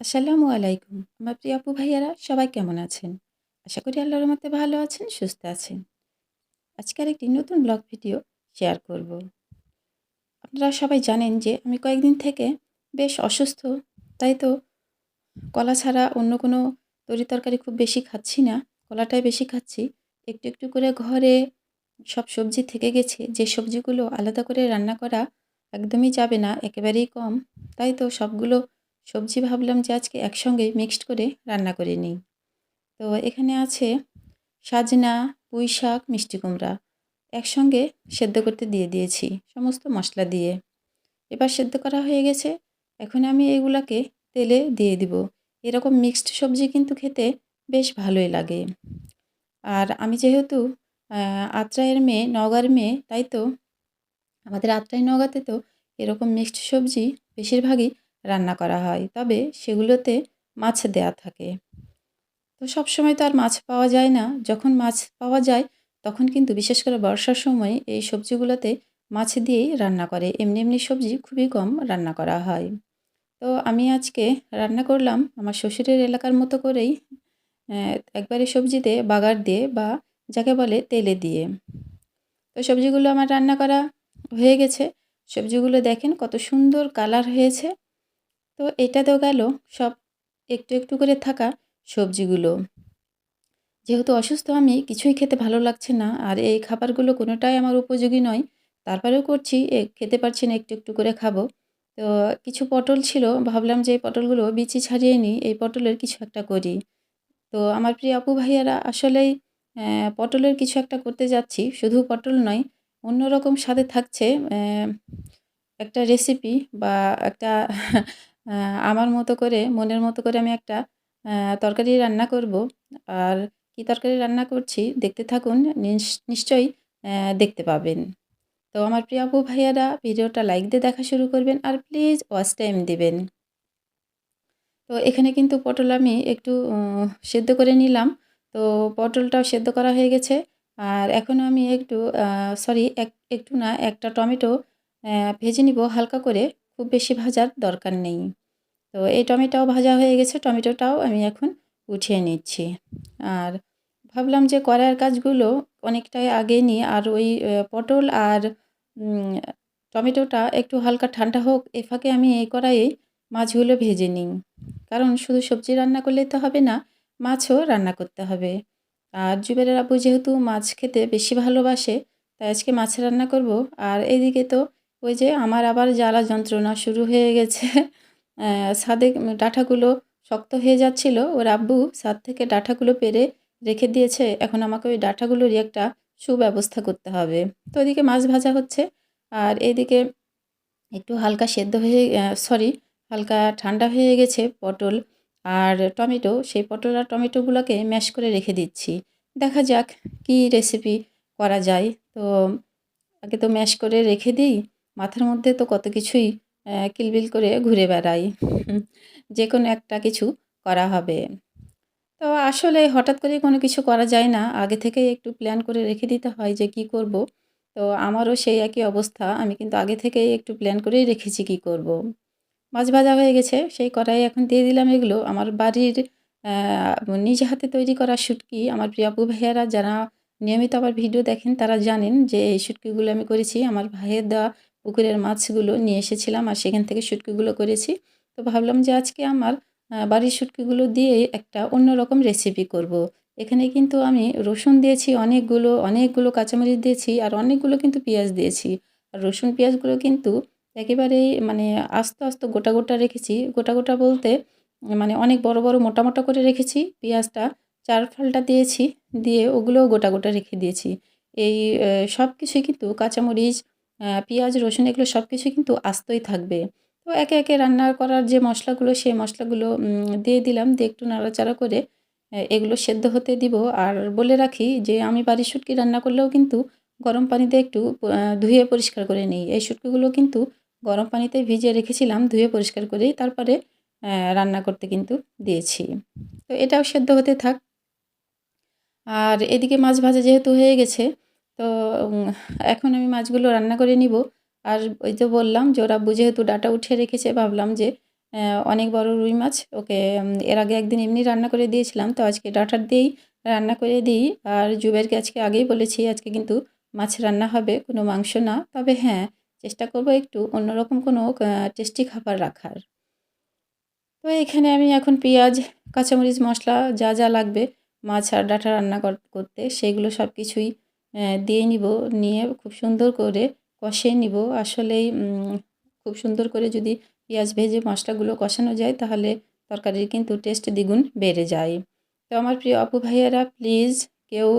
আসসালামু আলাইকুম। আমার প্রিয় আপু ভাইয়ারা সবাই কেমন আছেন? আশা করি আল্লাহর রহমতে ভালো আছেন, সুস্থ আছেন। আজকে আরেকটি নতুন ব্লগ ভিডিও শেয়ার করব। আপনারা সবাই জানেন যে আমি কয়েকদিন থেকে বেশ অসুস্থ। তাই তো কলা ছাড়া অন্য কোনো তরিতরকারি খুব বেশি খাচ্ছি না। কলাটাই বেশি খাচ্ছি। একটু, একটু করে ঘরে সব সবজি থেকে গেছে। যে সবজিগুলো আলাদা করে রান্না করা একদমই যাবে না, একেবারেই কম। তাই তো সবগুলো সবজি ভাবলাম যে আজকে একসঙ্গে মিক্সড করে রান্না করে নিই। তো এখানে আছে সাজনা, পুঁইশাক, মিষ্টি কুমড়া। একসঙ্গে সেদ্ধ করতে দিয়ে দিয়েছি সমস্ত মশলা দিয়ে। এবার সেদ্ধ করা হয়ে গেছে। এখন আমি এগুলাকে তেলে দিয়ে দিব। এরকম মিক্সড সবজি কিন্তু খেতে বেশ ভালোই লাগে। আর আমি যেহেতু আত্রাইয়ের মেয়ে, নওগাঁর মেয়ে, তাই তো আমাদের আত্রাই নওগাঁতে তো এরকম মিক্সড সবজি বেশিরভাগই রান্না করা হয়। তবে সেগুলোতে মাছ দেয়া থাকে। তো সবসময় তো আর মাছ পাওয়া যায় না। যখন মাছ পাওয়া যায় তখন কিন্তু বিশেষ করে বর্ষার সময় এই সবজিগুলোতে মাছ দিয়েই রান্না করে। এমনি, এমনি সবজি খুবই কম রান্না করা হয়। তো আমি আজকে রান্না করলাম আমার শ্বশুরের এলাকার মতো করেই একবারে সবজিতে বাগার দিয়ে বা যাকে বলে তেলে দিয়ে। তো সবজিগুলো আমার রান্না করা হয়ে গেছে। সবজিগুলো দেখেন কত সুন্দর কালার হয়েছে। তো এটা তো গেল সব একটু, একটু করে থাকা সবজিগুলো। যেহেতু অসুস্থ আমি কিছুই খেতে ভালো লাগছে না আর এই খাবারগুলো কোনোটাই আমার উপযোগী নয়। তারপরেও করছি খেতে পারছি না একটু, একটু করে খাবো। তো কিছু পটল ছিল ভাবলাম যে এই পটলগুলো বিচি ছাড়িয়ে নিই, এই পটলের কিছু একটা করি। তো আমার প্রিয় আপু ভাইয়ারা আসলেই পটলের কিছু একটা করতে যাচ্ছি। শুধু পটল নয়, অন্যরকম স্বাদে থাকছে একটা রেসিপি বা একটা আ আমার মতো করে মনের মতো করে আমি একটা আ তরকারি রান্না করব। আর কি তরকারি রান্না করছি দেখতে থাকুন নিশ্চয়ই দেখতে পাবেন। তো আমার প্রিয় আপু ভাইয়ারা ভিডিওটা লাইক দিয়ে দেখা শুরু করবেন আর প্লিজ ওয়াচ টাইম দিবেন। তো এখানে কিন্তু পটল আমি একটু সেদ্ধ করে নিলাম। তো পটলটাও সেদ্ধ করা হয়ে গেছে। আর এখন আমি একটু একটু না একটা টমেটো ভেজে নিব হালকা করে, খুব বেশি ভাজার দরকার নেই। তো এই টমেটোও ভাজা হয়ে গেছে, টমেটোটাও আমি এখন উঠিয়ে নিচ্ছি। আর ভাবলাম যে কড়াইয়ের কাজগুলো অনেকটাই আগে নিই আর ওই পটল আর উম টমেটোটা একটু হালকা ঠান্ডা হোক, এ ফাঁকে আমি এই কড়াইয়ে মাছগুলো ভেজে নিই। কারণ শুধু সবজি রান্না করলেই তো হবে না, মাছও রান্না করতে হবে। আর জুবেরের আব্বু যেহেতু মাছ খেতে বেশি ভালোবাসে, তাই আজকে মাছ রান্না করব। আর এদিকে তো ওই যে আমার আবার জ্বালা যন্ত্রণা শুরু হয়ে গেছে। ছাদে ডাঁঠাগুলো শক্ত হয়ে যাচ্ছিল। ওর আব্বু ছাদ থেকে ডাঁঠাগুলো পেড়ে রেখে দিয়েছে। এখন আমাকে ওই ডাঁঠাগুলোরই একটা সুব্যবস্থা করতে হবে। তো ওইদিকে মাছ ভাজা হচ্ছে। আর এদিকে একটু হালকা সেদ্ধ হয়ে হালকা ঠান্ডা হয়ে গেছে পটল আর টমেটো। সেই পটল আর টমেটোগুলোকে ম্যাশ করে রেখে দিচ্ছি। দেখা যাক কি রেসিপি করা যায়। তো আগে তো ম্যাশ করে রেখে দিই। মাথার মধ্যে তো কত কিছুই কিলবিল করে ঘুরে বেড়ায়। যেকোনো একটা কিছু করা হবে। তো আসলে হঠাৎ করে কোনো কিছু করা যায় না। আগে থেকেই একটু প্ল্যান করে রেখে দিতে হয় যে কি করব। তো আমারও সেই একই অবস্থা। আমি কিন্তু আগে থেকেই একটু প্ল্যান করেই রেখেছি কি করব। মাছ ভাজা হয়ে গেছে। সেই কড়াইয়ে এখন দিয়ে দিলাম এগুলো। আমার বাড়ির নিজ হাতে তৈরি করা শুটকি। আমার প্রিয় আপু ভাইয়ারা যারা নিয়মিত আমার ভিডিও দেখেন তারা জানেন যে এই শুটকিগুলো আমি করেছি। আমার ভাইয়ের দেওয়া পুকুরের মাছগুলো নিয়ে এসেছিলাম আর সেখান থেকে শুটকিগুলো করেছি। তো ভাবলাম যে আজকে আমার বাড়ির শুটকিগুলো দিয়ে একটা অন্যরকম রেসিপি করব। এখানে কিন্তু আমি রসুন দিয়েছি অনেকগুলো, অনেকগুলো কাঁচামরিচ দিয়েছি আর অনেকগুলো কিন্তু পেঁয়াজ দিয়েছি। আর রসুন পেঁয়াজগুলো কিন্তু একেবারেই মানে আস্ত, আস্ত গোটা, গোটা রেখেছি। গোটা, গোটা বলতে মানে অনেক বড়, বড় মোটা, মোটা করে রেখেছি। পেঁয়াজটা ৪ ফালটা দিয়েছি, দিয়ে ওগুলোও গোটা, গোটা রেখে দিয়েছি। এই সবকিছুই কিন্তু কাঁচামরিচ, পেঁয়াজ, রসুন এগুলো সবকিছুই কিন্তু আস্তই থাকবে। তো একে, একে রান্না করার যে মশলাগুলো সেই মশলাগুলো দিয়ে দিলাম। দিয়ে একটু নাড়াচাড়া করে এগুলো সেদ্ধ হতে দিব। আর বলে রাখি যে আমি বাড়ির শুটকি রান্না করলেও কিন্তু গরম পানিতে একটু ধুয়ে পরিষ্কার করে নিই। এই শুটকিগুলো কিন্তু গরম পানিতে ভিজিয়ে রেখেছিলাম ধুয়ে পরিষ্কার করেই তারপরে রান্না করতে কিন্তু দিয়েছি। তো এটাও সেদ্ধ হতে থাক। আর এদিকে মাছ ভাজা যেহেতু হয়ে গেছে, তো উম এখন আমি মাছগুলো রান্না করে নিব। আর ওই যে বললাম যে ওর আব্বু যেহেতু ডাঁটা উঠিয়ে রেখেছে ভাবলাম যে অনেক বড় রুই মাছ। ওকে এর আগে একদিন এমনি রান্না করে দিয়েছিলাম। তো আজকে ডাঁটার দিয়েই রান্না করে দিই। আর জুবাইরকে আজকে আগেই বলেছি আজকে কিন্তু মাছ রান্না হবে, কোনো মাংস না। তবে হ্যাঁ, চেষ্টা করব একটু অন্যরকম কোনো টেস্টি খাবার রাখার। তো এখানে আমি এখন পেঁয়াজ, কাঁচামরিচ, মশলা যা লাগবে মাছ আর ডাঁটা রান্না করতে সেগুলো সব কিছুই দিয়ে নিব। নিয়ে খুব সুন্দর করে কষিয়ে নিব। আসলেই খুব সুন্দর করে যদি পেঁয়াজ ভেজে মশলাগুলো কষানো যায় তাহলে তরকারির কিন্তু টেস্ট দ্বিগুণ বেড়ে যায়। তো আমার প্রিয় আপু ভাইয়ারা প্লিজ কেউ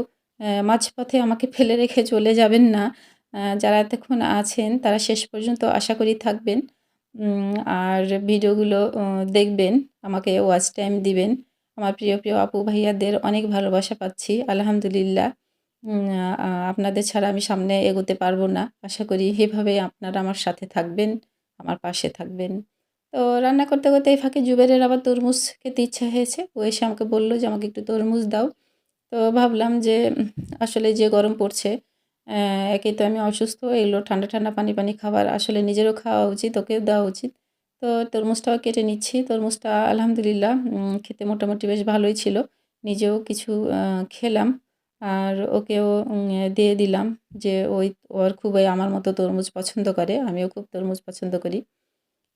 মাঝপথে আমাকে ফেলে রেখে চলে যাবেন না। যারা এতক্ষণ আছেন তারা শেষ পর্যন্ত আশা করি থাকবেন। আর ভিডিওগুলো দেখবেন, আমাকে ওয়াচ টাইম দিবেন। আমার প্রিয় আপু ভাইয়াদের অনেক ভালোবাসা পাচ্ছি আলহামদুলিল্লাহ। উম আপনাদের ছাড়া আমি সামনে এগোতে পারবো না। আশা করি এভাবেই আপনারা আমার সাথে থাকবেন, আমার পাশে থাকবেন। তো রান্না করতে এই ফাঁকে জুবেরের আবার তরমুজ খেতে ইচ্ছা হয়েছে। ও এসে আমাকে বলল যে, "আমাকে একটু তরমুজ দাও।" তো ভাবলাম যে আসলে যে গরম পড়ছে, একেই তো আমি অসুস্থ, এগুলো ঠান্ডা পানি খাবার আসলে নিজেরও খাওয়া উচিত, ওকেও দেওয়া উচিত। তো তরমুজটাও কেটে নিচ্ছি। তরমুজটা আলহামদুলিল্লাহ খেতে মোটামুটি বেশ ভালোই ছিল। নিজেও কিছু খেলাম আর ওকেও দিয়ে দিলাম যে ওর খুবই আমার মতো তরমুজ পছন্দ করে। আমিও খুব তরমুজ পছন্দ করি।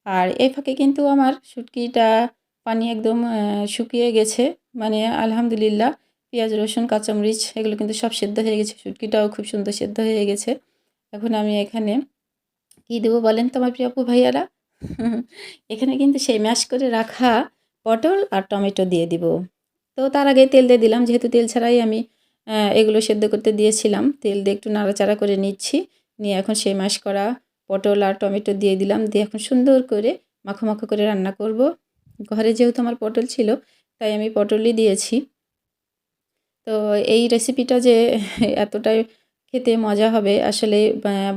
আর এই ফাঁকে কিন্তু আমার শুটকিটা পানি একদম শুকিয়ে গেছে। মানে আলহামদুলিল্লাহ পেঁয়াজ, রসুন, কাঁচামরিচ এগুলো কিন্তু সব সেদ্ধ হয়ে গেছে। শুটকিটাও খুব সুন্দর সেদ্ধ হয়ে গেছে। এখন আমি এখানে কি দেবো বলেন তো আমার প্রিয় আপু ভাইয়ারা? এখানে কিন্তু সেই ম্যাশ করে রাখা পটল আর টমেটো দিয়ে দিব। তো তার আগে তেল দিয়ে দিলাম। যেহেতু তেল ছাড়াই আমি এগুলো সেদ্ধ করতে দিয়েছিলাম। তেল দিয়ে একটু নাড়াচাড়া করে নিচ্ছি। নিয়ে এখন সেই ম্যাশ করা পটল আর টমেটো দিয়ে দিলাম। দিয়ে এখন সুন্দর করে মাখো করে রান্না করব। ঘরে যেহেতু আমার পটল ছিল, তাই আমি পটলই দিয়েছি। তো এই রেসিপিটা যে এতটাই খেতে মজা হবে আসলে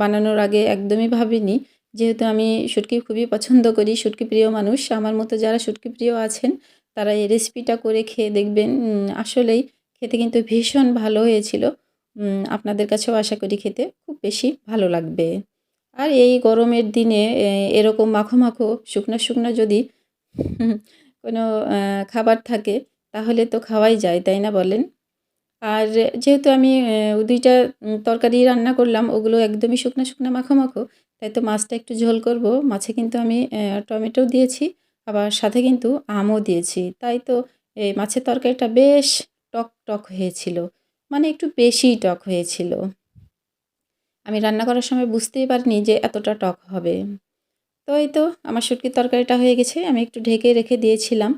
বানানোর আগে একদমই ভাবিনি। যেহেতু আমি শুটকি খুবই পছন্দ করি, শুটকি প্রিয় মানুষ। আমার মতো যারা শুটকি প্রিয় আছেন তারা এই রেসিপিটা করে খেয়ে দেখবেন। আসলেই খেতে কিন্তু ভীষণ ভালো হয়েছিল। আপনাদের কাছেও আশা করি খেতে খুব বেশি ভালো লাগবে। আর এই গরমের দিনে এরকম মাখো শুকনা যদি কোনো খাবার থাকে তাহলে তো খাওয়াই যায়, তাই না বলেন? আর যেহেতু আমি ২ টা তরকারি রান্না করলাম, ওগুলো একদমই শুকনা মাখো। তাই তো মাছটা একটু ঝোল করব। মাছে কিন্তু আমি টমেটো দিয়েছি, আবার সাথে কিন্তু আমও দিয়েছি। তাই তো এই মাছের তরকারিটা বেশ টক হয়েছিল। মানে একটু বেশিই টক হয়েছিল। আমি রান্না করার সময় বুঝতেই পারিনি যে এতটা টক হবে। তো এই তো আমার শুটকির তরকারিটা হয়ে গেছে। আমি একটু ঢেকে রেখে দিয়েছিলাম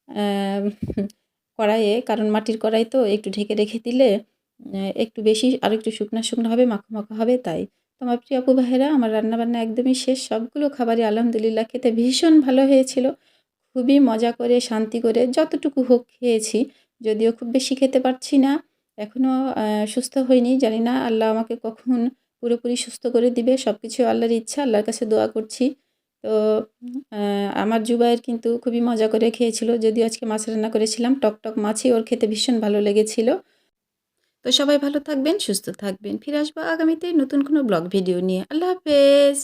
অ্যা কড়াইয়ে। কারণ মাটির কড়াই তো একটু ঢেকে রেখে দিলে একটু বেশি আরেকটু শুকনা হবে, মাখো হবে তাই। তো আমার প্রিয় আপু ভাইয়েরা আমার রান্নাবান্না একদমই শেষ। সবগুলো খাবারই আলহামদুলিল্লাহ খেতে ভীষণ ভালো হয়েছিল। খুবই মজা করে, শান্তি করে যতটুকু হোক খেয়েছি। যদিও খুব বেশি খেতে পারছি না। এখনও সুস্থ হইনি। জানি না আল্লাহ আমাকে কখন পুরোপুরি সুস্থ করে দিবে। সবকিছু আল্লাহর ইচ্ছা। আল্লাহর কাছে দোয়া করছি। তো আমার জুবায়ের কিন্তু খুবই মজা করে খেয়েছিল। যদিও আজকে মাছ রান্না করেছিলাম। টক মাছই ওর খেতে ভীষণ ভালো লেগেছিল। তো সবাই ভালো থাকবেন, সুস্থ থাকবেন। ফিরে আসবো আগামীতে নতুন কোনো ব্লগ ভিডিও নিয়ে। আল্লাহ হাফেজ।